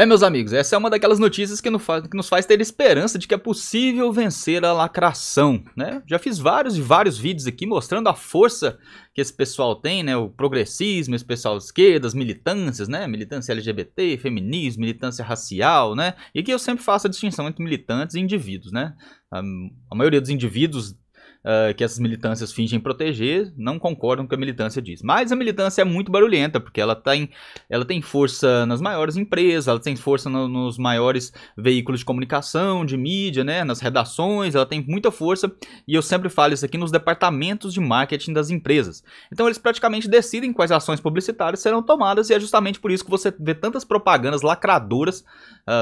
Meus amigos, essa é uma daquelas notícias que nos faz ter esperança de que é possível vencer a lacração, né? Já fiz vários vídeos aqui mostrando a força que esse pessoal tem, né? O progressismo, esse pessoal de esquerda, as militâncias, né? Militância LGBT, feminismo, militância racial, né? E aqui eu sempre faço a distinção entre militantes e indivíduos, né? A maioria dos indivíduos que essas militâncias fingem proteger, não concordam com o que a militância diz. Mas a militância é muito barulhenta, porque ela tem força nas maiores empresas, ela tem força nos maiores veículos de comunicação, de mídia, né, nas redações, ela tem muita força, e eu sempre falo isso aqui nos departamentos de marketing das empresas. Então eles praticamente decidem quais ações publicitárias serão tomadas, e é justamente por isso que você vê tantas propagandas lacradoras,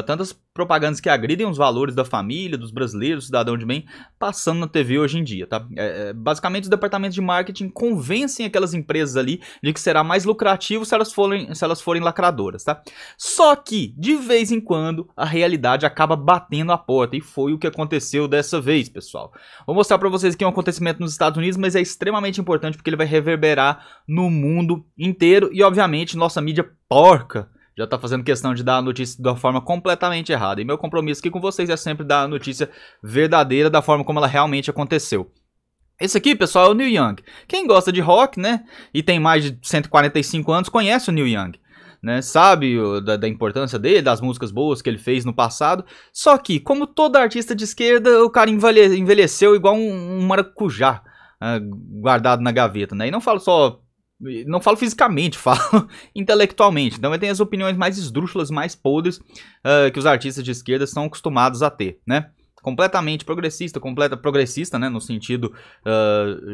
tantas propagandas que agridem os valores da família, dos brasileiros, do cidadão de bem, passando na TV hoje em dia, tá? Basicamente os departamentos de marketing convencem aquelas empresas ali de que será mais lucrativo se elas forem lacradoras, tá? Só que, de vez em quando, a realidade acaba batendo a porta, e foi o que aconteceu dessa vez, pessoal. Vou mostrar pra vocês aqui um acontecimento nos Estados Unidos, mas é extremamente importante porque ele vai reverberar no mundo inteiro, e obviamente nossa mídia porca já tá fazendo questão de dar a notícia da forma completamente errada. E meu compromisso aqui com vocês é sempre dar a notícia verdadeira da forma como ela realmente aconteceu. Esse aqui, pessoal, é o Neil Young. Quem gosta de rock, né, e tem mais de 145 anos, conhece o Neil Young, né, sabe da importância dele, das músicas boas que ele fez no passado. Só que, como todo artista de esquerda, o cara envelheceu igual um maracujá guardado na gaveta, né, e não falo fisicamente, falo intelectualmente. Então ele tem as opiniões mais esdrúxulas, mais podres que os artistas de esquerda estão acostumados a ter, né? Completamente progressista, né? No sentido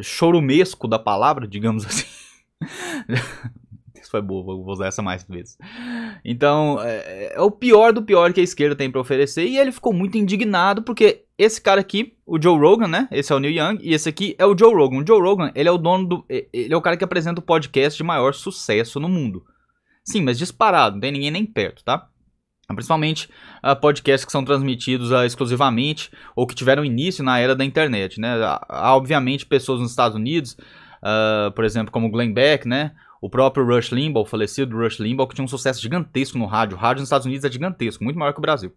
chorumesco da palavra, digamos assim. Isso foi boa, vou usar essa mais vezes. Então, é o pior do pior que a esquerda tem pra oferecer. E ele ficou muito indignado porque esse cara aqui, o Joe Rogan, né? Esse é o Neil Young e esse aqui é o Joe Rogan. O Joe Rogan, ele é o dono ele é o cara que apresenta o podcast de maior sucesso no mundo. Sim, mas disparado, não tem ninguém nem perto, tá? Principalmente podcasts que são transmitidos exclusivamente ou que tiveram início na era da internet, né? Há obviamente pessoas nos Estados Unidos, por exemplo, como o Glenn Beck, né? O próprio Rush Limbaugh, o falecido Rush Limbaugh, que tinha um sucesso gigantesco no rádio. O rádio nos Estados Unidos é gigantesco, muito maior que o Brasil.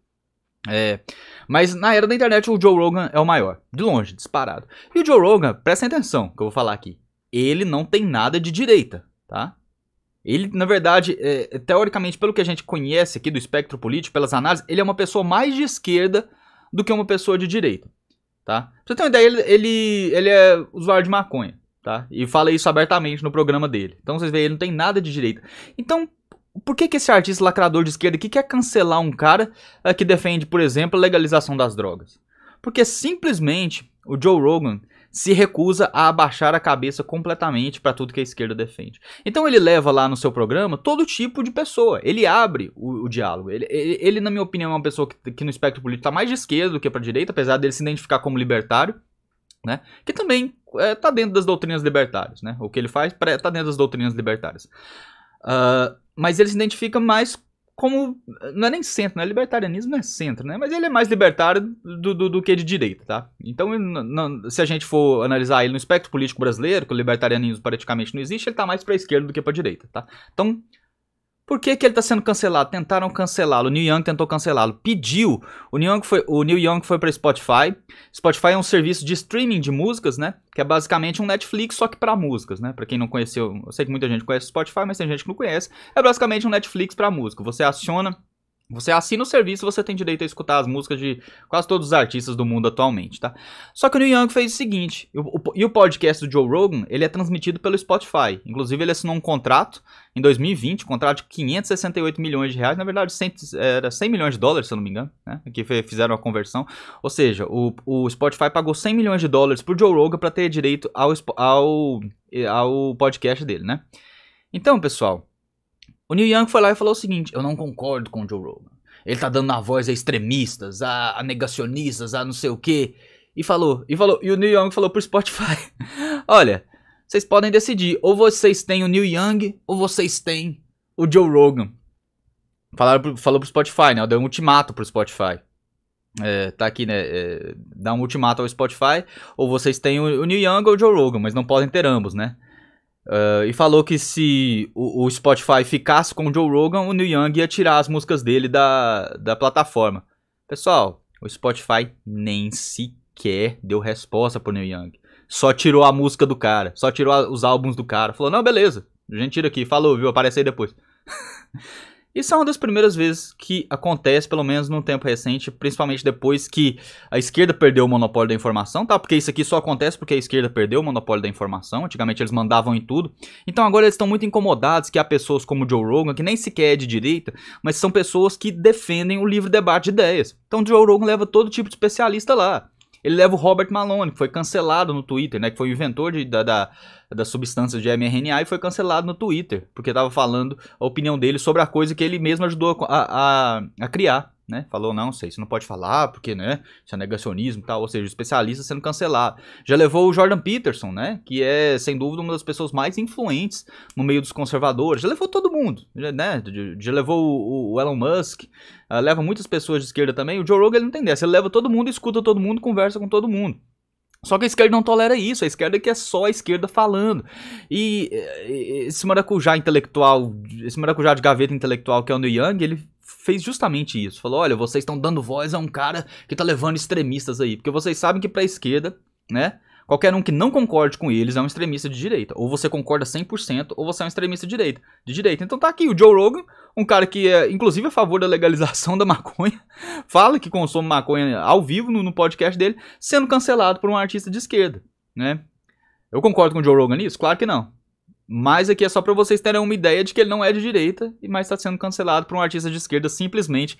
Mas na era da internet o Joe Rogan é o maior, de longe, disparado. E o Joe Rogan, prestem atenção que eu vou falar aqui, ele não tem nada de direita, tá? Ele, na verdade, teoricamente, pelo que a gente conhece aqui do espectro político, pelas análises, ele é uma pessoa mais de esquerda do que uma pessoa de direita, tá? Pra você ter uma ideia, ele é usuário de maconha, tá? E fala isso abertamente no programa dele. Então vocês veem, ele não tem nada de direita. Então, por que esse artista lacrador de esquerda aqui quer cancelar um cara que defende, por exemplo, a legalização das drogas? Porque simplesmente o Joe Rogan se recusa a abaixar a cabeça completamente para tudo que a esquerda defende. Então ele leva lá no seu programa todo tipo de pessoa. Ele abre o diálogo. Ele, na minha opinião, é uma pessoa que no espectro político está mais de esquerda do que para direita, apesar dele se identificar como libertário, né? Que também está dentro das doutrinas libertárias, né? O que ele faz está dentro das doutrinas libertárias. Mas ele se identifica mais como, não é nem centro, né? Libertarianismo não é centro, né? Mas ele é mais libertário do que de direita, tá? Então, se a gente for analisar ele no espectro político brasileiro, que o libertarianismo praticamente não existe, ele tá mais pra esquerda do que pra direita, tá? Então, por que ele tá sendo cancelado? Tentaram cancelá-lo, o Neil Young tentou cancelá-lo, pediu, o Neil Young foi pra Spotify. Spotify é um serviço de streaming de músicas, né? Que é basicamente um Netflix, só que pra músicas, né? Pra quem não conheceu, eu sei que muita gente conhece o Spotify, mas tem gente que não conhece. É basicamente um Netflix pra música. Você assina o serviço e você tem direito a escutar as músicas de quase todos os artistas do mundo atualmente, tá? Só que o Neil Young fez o seguinte, e o podcast do Joe Rogan, ele é transmitido pelo Spotify. Inclusive ele assinou um contrato em 2020, um contrato de 568 milhões de reais, na verdade era 100 milhões de dólares, se eu não me engano, né? Aqui fizeram a conversão. Ou seja, o Spotify pagou 100 milhões de dólares pro Joe Rogan para ter direito ao podcast dele, né? Então, pessoal, o Neil Young foi lá e falou o seguinte: eu não concordo com o Joe Rogan. Ele tá dando a voz a extremistas, a negacionistas, a não sei o quê. E o Neil Young falou pro Spotify: olha, vocês podem decidir, ou vocês têm o Neil Young, ou vocês têm o Joe Rogan. Falou pro Spotify, né? Deu um ultimato pro Spotify. Tá aqui, né? Dá um ultimato ao Spotify, ou vocês têm o Neil Young ou o Joe Rogan, mas não podem ter ambos, né? E falou que se o Spotify ficasse com o Joe Rogan, o Neil Young ia tirar as músicas dele da plataforma. Pessoal, o Spotify nem sequer deu resposta pro Neil Young. Só tirou a música do cara, só tirou os álbuns do cara. Falou, não, beleza, a gente tira aqui, falou, viu, aparece aí depois. Isso é uma das primeiras vezes que acontece, pelo menos num tempo recente, principalmente depois que a esquerda perdeu o monopólio da informação, tá? Porque isso aqui só acontece porque a esquerda perdeu o monopólio da informação. Antigamente eles mandavam em tudo. Então agora eles estão muito incomodados que há pessoas como o Joe Rogan, que nem sequer é de direita, mas são pessoas que defendem o livre debate de ideias. Então o Joe Rogan leva todo tipo de especialista lá. Ele leva o Robert Malone, que foi cancelado no Twitter, né? Que foi o inventor da substância de mRNA e foi cancelado no Twitter, porque estava falando a opinião dele sobre a coisa que ele mesmo ajudou a criar, né? Falou, não sei, você não pode falar, porque, né? Isso é negacionismo e tal, ou seja, o especialista sendo cancelado. Já levou o Jordan Peterson, né? Que é, sem dúvida, uma das pessoas mais influentes no meio dos conservadores. Já levou todo mundo, né? Já levou o Elon Musk, leva muitas pessoas de esquerda também. O Joe Rogan ele não tem dessa, ele leva todo mundo, escuta todo mundo, conversa com todo mundo. Só que a esquerda não tolera isso, a esquerda que é só a esquerda falando. E esse maracujá intelectual, esse maracujá de gaveta intelectual que é o Neil Young, ele fez justamente isso. Falou, olha, vocês estão dando voz a um cara que tá levando extremistas aí. Porque vocês sabem que pra esquerda, né, qualquer um que não concorde com eles é um extremista de direita. Ou você concorda 100%, ou você é um extremista de direita. Então tá aqui o Joe Rogan, um cara que é inclusive a favor da legalização da maconha, fala que consome maconha ao vivo no podcast dele, sendo cancelado por um artista de esquerda, né? Eu concordo com o Joe Rogan nisso? Claro que não. Mas aqui é só pra vocês terem uma ideia de que ele não é de direita, mas está sendo cancelado por um artista de esquerda simplesmente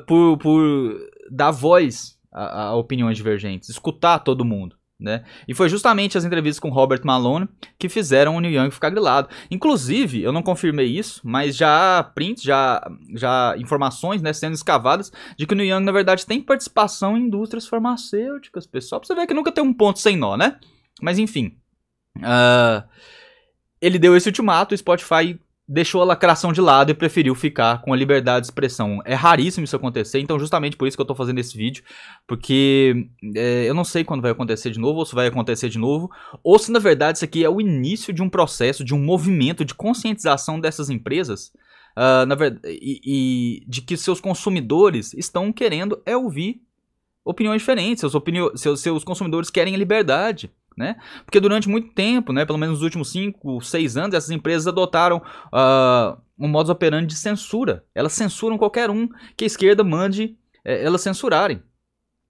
por dar voz a opiniões divergentes, escutar todo mundo. Né? E foi justamente as entrevistas com Robert Malone que fizeram o Neil Young ficar grilado. Inclusive, eu não confirmei isso, mas já há prints, já informações, né, sendo escavadas de que o Neil Young, na verdade, tem participação em indústrias farmacêuticas, pessoal. Pra você ver que nunca tem um ponto sem nó, né? Mas enfim. Ele deu esse ultimato, o Spotify deixou a lacração de lado e preferiu ficar com a liberdade de expressão. É raríssimo isso acontecer, então justamente por isso que eu tô fazendo esse vídeo, porque eu não sei quando vai acontecer de novo, ou se vai acontecer de novo, ou se na verdade isso aqui é o início de um processo, de um movimento de conscientização dessas empresas, e de que seus consumidores estão querendo ouvir opiniões diferentes, seus consumidores querem a liberdade. Né? Porque durante muito tempo, né, pelo menos nos últimos 5, 6 anos, essas empresas adotaram um modus operandi de censura. Elas censuram qualquer um que a esquerda mande elas censurarem.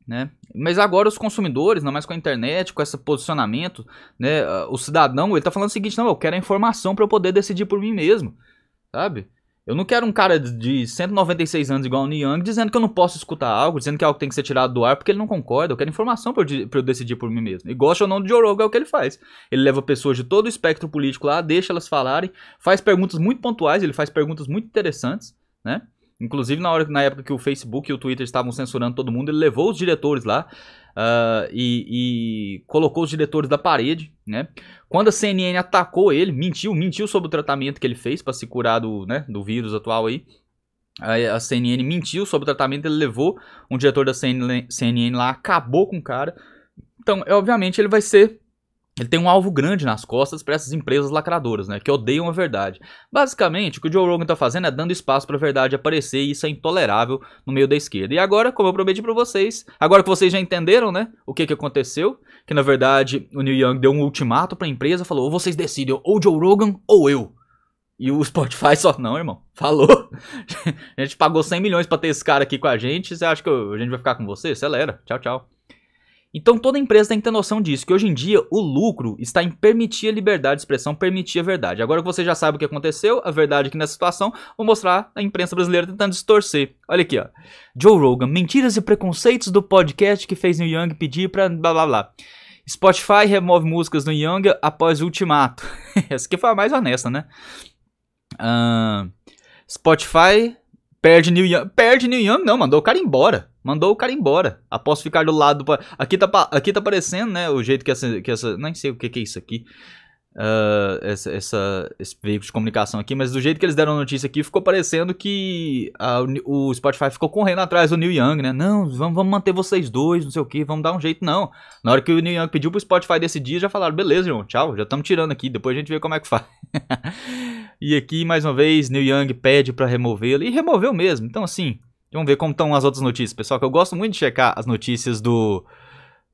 Né? Mas agora os consumidores, não mais com a internet, com esse posicionamento, né, o cidadão, ele está falando o seguinte, não, eu quero a informação para eu poder decidir por mim mesmo, sabe? Eu não quero um cara de 196 anos igual o Neil Young dizendo que eu não posso escutar algo, dizendo que algo tem que ser tirado do ar porque ele não concorda. Eu quero informação pra eu decidir por mim mesmo. E gosta ou não do Joe Rogan é o que ele faz. Ele leva pessoas de todo o espectro político lá, deixa elas falarem, faz perguntas muito pontuais, ele faz perguntas muito interessantes, né? Inclusive na época que o Facebook e o Twitter estavam censurando todo mundo, ele levou os diretores lá e colocou os diretores da parede, né? Quando a CNN atacou ele, mentiu sobre o tratamento que ele fez para se curar do vírus atual aí. A CNN mentiu sobre o tratamento, ele levou um diretor da CNN lá, acabou com o cara. Então, obviamente, ele tem um alvo grande nas costas para essas empresas lacradoras, né, que odeiam a verdade. Basicamente, o que o Joe Rogan tá fazendo é dando espaço para a verdade aparecer, e isso é intolerável no meio da esquerda. E agora, como eu prometi para vocês, agora que vocês já entenderam, né, o que aconteceu, que na verdade o Neil Young deu um ultimato para a empresa, falou, ou vocês decidem, ou Joe Rogan ou eu. E o Spotify só, não, irmão, falou. A gente pagou 100 milhões para ter esse cara aqui com a gente, você acha que a gente vai ficar com você? Acelera, tchau, tchau. Então toda empresa tem que ter noção disso, que hoje em dia o lucro está em permitir a liberdade de expressão, permitir a verdade. Agora que você já sabe o que aconteceu, a verdade aqui nessa situação, vou mostrar a imprensa brasileira tentando distorcer. Olha aqui, ó. Joe Rogan, mentiras e preconceitos do podcast que fez Neil Young pedir pra blá blá blá. Spotify remove músicas no Young após o ultimato. Essa aqui foi a mais honesta, né? Spotify perde Neil Young. Perde Neil Young não, mandou o cara embora. Mandou o cara embora. Após ficar do lado... Aqui tá aparecendo, né? O jeito que essa... Nem sei o que é isso aqui. esse veículo de comunicação aqui, mas do jeito que eles deram a notícia aqui, ficou parecendo que o Spotify ficou correndo atrás do Neil Young, né? Não, vamos manter vocês dois, não sei o que, vamos dar um jeito, não. Na hora que o Neil Young pediu pro Spotify decidir, já falaram, beleza, irmão, tchau, já estamos tirando aqui, depois a gente vê como é que faz. E aqui, mais uma vez, Neil Young pede pra removê-lo, e removeu mesmo. Então, assim, vamos ver como estão as outras notícias, pessoal, que eu gosto muito de checar as notícias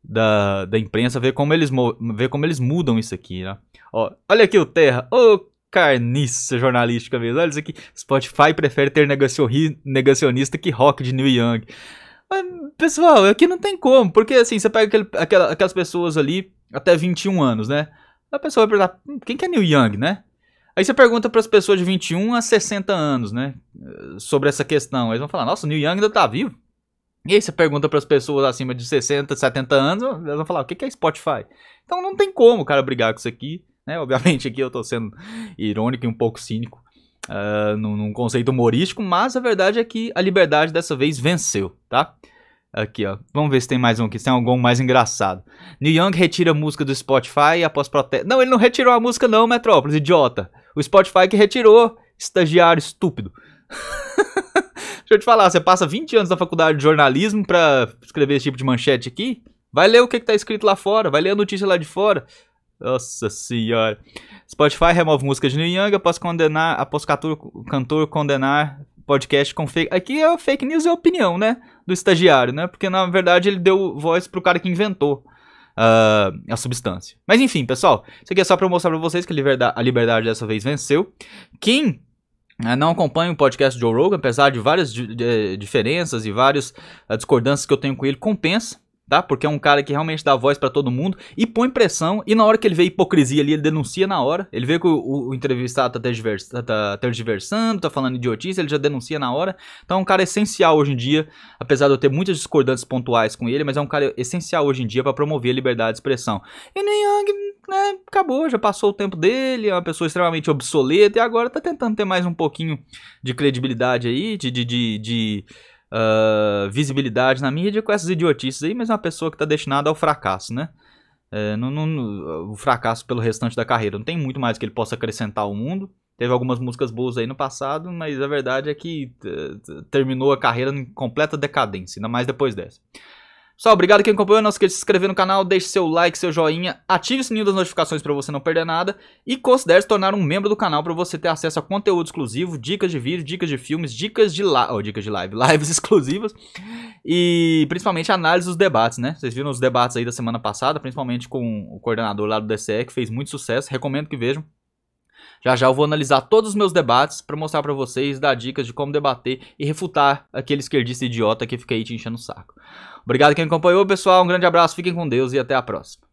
da imprensa, ver como eles mudam isso aqui, né? Ó, olha aqui o Terra, carniça jornalística mesmo, olha isso aqui. Spotify prefere ter negacionista que rock de Neil Young. Mas, pessoal, aqui não tem como, porque assim, você pega aquelas pessoas ali até 21 anos, né? A pessoa vai perguntar, quem que é Neil Young, né? Aí você pergunta para as pessoas de 21 a 60 anos, né? Sobre essa questão, eles vão falar, nossa, o Neil Young ainda tá vivo? E aí você pergunta para as pessoas acima de 60, 70 anos, elas vão falar, o que é Spotify? Então não tem como o cara brigar com isso aqui, né? Obviamente aqui eu tô sendo irônico e um pouco cínico num conceito humorístico, mas a verdade é que a liberdade dessa vez venceu, tá? Aqui, ó. Vamos ver se tem mais um aqui, se tem algum mais engraçado. Neil Young retira a música do Spotify após protesto. Não, ele não retirou a música não, Metrópolis, idiota. O Spotify que retirou, estagiário estúpido. Deixa eu te falar, você passa 20 anos na faculdade de jornalismo pra escrever esse tipo de manchete aqui? Vai ler o que tá escrito lá fora, vai ler a notícia lá de fora. Nossa senhora. Spotify remove música de Neil Young após cantor condenar podcast com fake... Aqui é fake news e opinião, né? Do estagiário, né? Porque na verdade ele deu voz pro cara que inventou a substância. Mas enfim, pessoal, isso aqui é só pra eu mostrar pra vocês que a liberdade dessa vez venceu. Quem não acompanha o podcast Joe Rogan, apesar de várias diferenças e várias discordâncias que eu tenho com ele, compensa, tá? Porque é um cara que realmente dá voz pra todo mundo e põe pressão, e na hora que ele vê hipocrisia ali, ele denuncia na hora. Ele vê que o entrevistado tá tergiversando, tá falando idiotice, ele já denuncia na hora. Então é um cara essencial hoje em dia, apesar de eu ter muitas discordâncias pontuais com ele, mas é um cara essencial hoje em dia pra promover a liberdade de expressão. E Neil Young, né, acabou, já passou o tempo dele, é uma pessoa extremamente obsoleta e agora tá tentando ter mais um pouquinho de credibilidade aí, de visibilidade na mídia com essas idiotices aí, mas é uma pessoa que tá destinada ao fracasso, né? O fracasso pelo restante da carreira. Não tem muito mais que ele possa acrescentar ao mundo. Teve algumas músicas boas aí no passado, mas a verdade é que terminou a carreira em completa decadência, ainda mais depois dessa. Pessoal, obrigado quem acompanhou, não esqueça de se inscrever no canal, deixe seu like, seu joinha, ative o sininho das notificações para você não perder nada e considere se tornar um membro do canal para você ter acesso a conteúdo exclusivo, dicas de vídeo, dicas de filmes, dicas de live, lives exclusivas e principalmente análise dos debates, né? Vocês viram os debates aí da semana passada, principalmente com o coordenador lá do DCE, que fez muito sucesso, recomendo que vejam. Já já eu vou analisar todos os meus debates para mostrar para vocês, dar dicas de como debater e refutar aquele esquerdista idiota que fica aí te enchendo o saco. Obrigado quem acompanhou, pessoal. Um grande abraço, fiquem com Deus e até a próxima.